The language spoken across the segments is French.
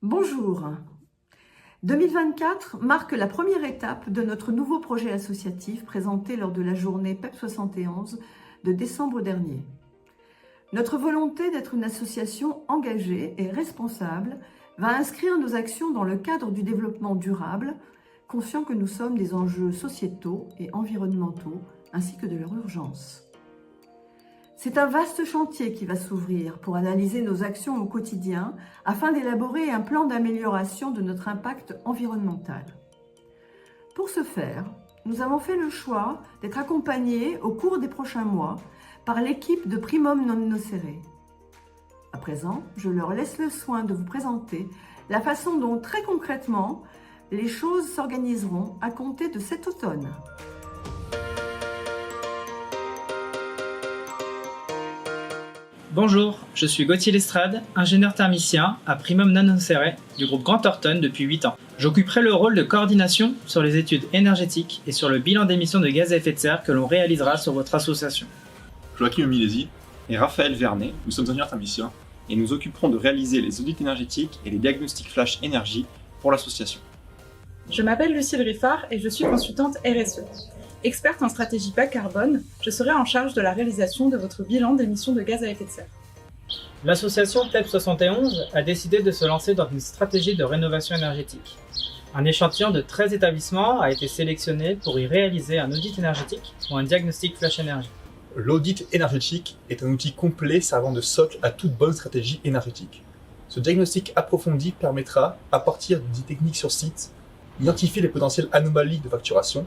Bonjour. 2024 marque la première étape de notre nouveau projet associatif présenté lors de la journée PEP 71 de décembre dernier. Notre volonté d'être une association engagée et responsable va inscrire nos actions dans le cadre du développement durable, conscient que nous sommes des enjeux sociétaux et environnementaux ainsi que de leur urgence. C'est un vaste chantier qui va s'ouvrir pour analyser nos actions au quotidien afin d'élaborer un plan d'amélioration de notre impact environnemental. Pour ce faire, nous avons fait le choix d'être accompagnés au cours des prochains mois par l'équipe de Primum Non Nocere. À présent, je leur laisse le soin de vous présenter la façon dont très concrètement les choses s'organiseront à compter de cet automne. Bonjour, je suis Gauthier Lestrade, ingénieur thermicien à Primum Non Nocere du groupe Grand Thornton depuis 8 ans. J'occuperai le rôle de coordination sur les études énergétiques et sur le bilan d'émissions de gaz à effet de serre que l'on réalisera sur votre association. Joachim Milesi et Raphaël Vernet, nous sommes ingénieurs thermiciens et nous occuperons de réaliser les audits énergétiques et les diagnostics flash énergie pour l'association. Je m'appelle Lucille Riffard et je suis consultante RSE. Experte en stratégie bas carbone, je serai en charge de la réalisation de votre bilan d'émissions de gaz à effet de serre. L'association PEP 71 a décidé de se lancer dans une stratégie de rénovation énergétique. Un échantillon de 13 établissements a été sélectionné pour y réaliser un audit énergétique ou un diagnostic flash énergie. L'audit énergétique est un outil complet servant de socle à toute bonne stratégie énergétique. Ce diagnostic approfondi permettra, à partir d'outils techniques sur site, d'identifier les potentielles anomalies de facturation,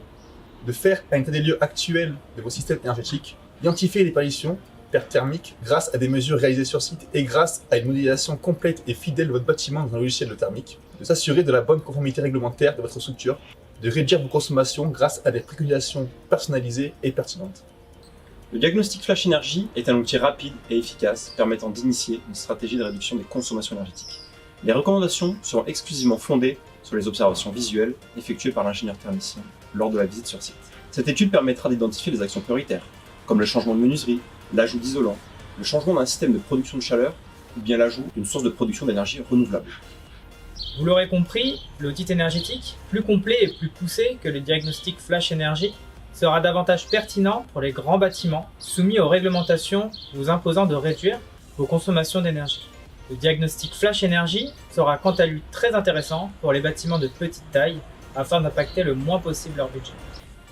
de faire un état des lieux actuel de vos systèmes énergétiques, d'identifier les pertes thermiques grâce à des mesures réalisées sur site et grâce à une modélisation complète et fidèle de votre bâtiment dans un logiciel de thermique, de s'assurer de la bonne conformité réglementaire de votre structure, de réduire vos consommations grâce à des préconisations personnalisées et pertinentes. Le diagnostic flash énergie est un outil rapide et efficace permettant d'initier une stratégie de réduction des consommations énergétiques. Les recommandations seront exclusivement fondées sur les observations visuelles effectuées par l'ingénieur thermicien lors de la visite sur site. Cette étude permettra d'identifier les actions prioritaires, comme le changement de menuiserie, l'ajout d'isolants, le changement d'un système de production de chaleur ou bien l'ajout d'une source de production d'énergie renouvelable. Vous l'aurez compris, l'audit énergétique, plus complet et plus poussé que le diagnostic flash énergie, sera davantage pertinent pour les grands bâtiments soumis aux réglementations vous imposant de réduire vos consommations d'énergie. Le diagnostic flash énergie sera quant à lui très intéressant pour les bâtiments de petite taille afin d'impacter le moins possible leur budget.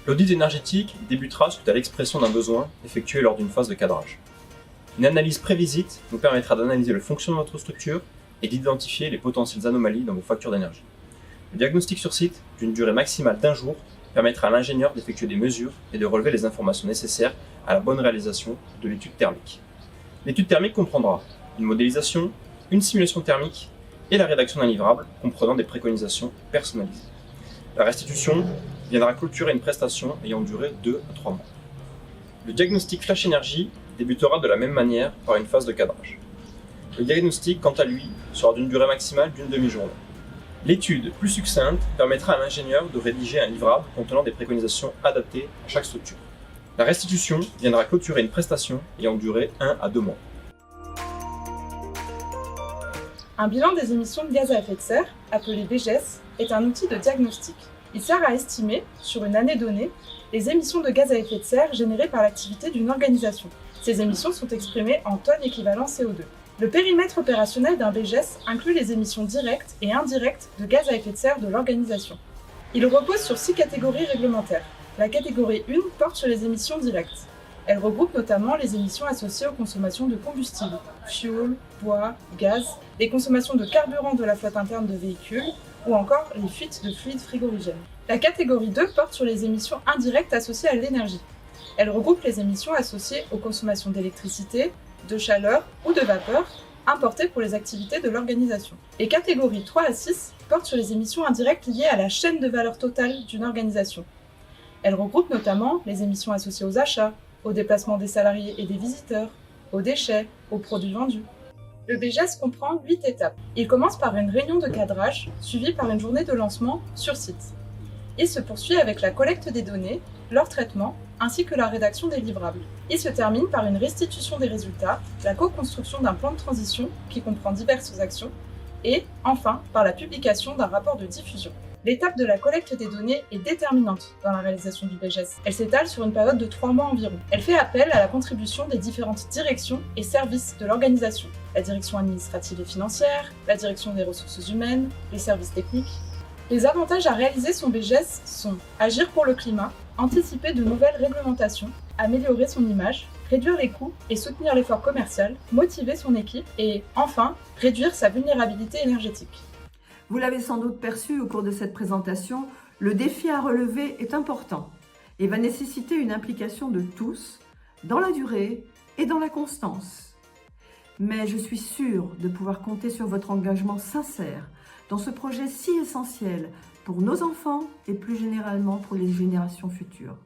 L'audit énergétique débutera suite à l'expression d'un besoin effectué lors d'une phase de cadrage. Une analyse pré-visite nous permettra d'analyser le fonctionnement de votre structure et d'identifier les potentielles anomalies dans vos factures d'énergie. Le diagnostic sur site, d'une durée maximale d'1 jour, permettra à l'ingénieur d'effectuer des mesures et de relever les informations nécessaires à la bonne réalisation de l'étude thermique. L'étude thermique comprendra une modélisation, une simulation thermique et la rédaction d'un livrable comprenant des préconisations personnalisées. La restitution viendra clôturer une prestation ayant duré 2 à 3 mois. Le diagnostic flash énergie débutera de la même manière par une phase de cadrage. Le diagnostic, quant à lui, sera d'une durée maximale d'une demi-journée. L'étude, plus succincte, permettra à l'ingénieur de rédiger un livrable contenant des préconisations adaptées à chaque structure. La restitution viendra clôturer une prestation ayant duré 1 à 2 mois. Un bilan des émissions de gaz à effet de serre, appelé BGES, est un outil de diagnostic. Il sert à estimer, sur une année donnée, les émissions de gaz à effet de serre générées par l'activité d'une organisation. Ces émissions sont exprimées en tonnes équivalent CO2. Le périmètre opérationnel d'un BGES inclut les émissions directes et indirectes de gaz à effet de serre de l'organisation. Il repose sur 6 catégories réglementaires. La catégorie 1 porte sur les émissions directes. Elle regroupe notamment les émissions associées aux consommations de combustible, fioul, bois, gaz, les consommations de carburant de la flotte interne de véhicules ou encore les fuites de fluides frigorigènes. La catégorie 2 porte sur les émissions indirectes associées à l'énergie. Elle regroupe les émissions associées aux consommations d'électricité, de chaleur ou de vapeur importées pour les activités de l'organisation. Les catégories 3 à 6 portent sur les émissions indirectes liées à la chaîne de valeur totale d'une organisation. Elles regroupent notamment les émissions associées aux achats, aux déplacements des salariés et des visiteurs, aux déchets, aux produits vendus. Le BGES comprend 8 étapes. Il commence par une réunion de cadrage, suivie par une journée de lancement sur site. Il se poursuit avec la collecte des données, leur traitement, ainsi que la rédaction des livrables. Il se termine par une restitution des résultats, la co-construction d'un plan de transition qui comprend diverses actions, et, enfin, par la publication d'un rapport de diffusion. L'étape de la collecte des données est déterminante dans la réalisation du BGES. Elle s'étale sur une période de 3 mois environ. Elle fait appel à la contribution des différentes directions et services de l'organisation. La direction administrative et financière, la direction des ressources humaines, les services techniques. Les avantages à réaliser son BGES sont agir pour le climat, anticiper de nouvelles réglementations, améliorer son image, réduire les coûts et soutenir l'effort commercial, motiver son équipe et, enfin, réduire sa vulnérabilité énergétique. Vous l'avez sans doute perçu au cours de cette présentation, le défi à relever est important et va nécessiter une implication de tous dans la durée et dans la constance. Mais je suis sûre de pouvoir compter sur votre engagement sincère dans ce projet si essentiel pour nos enfants et plus généralement pour les générations futures.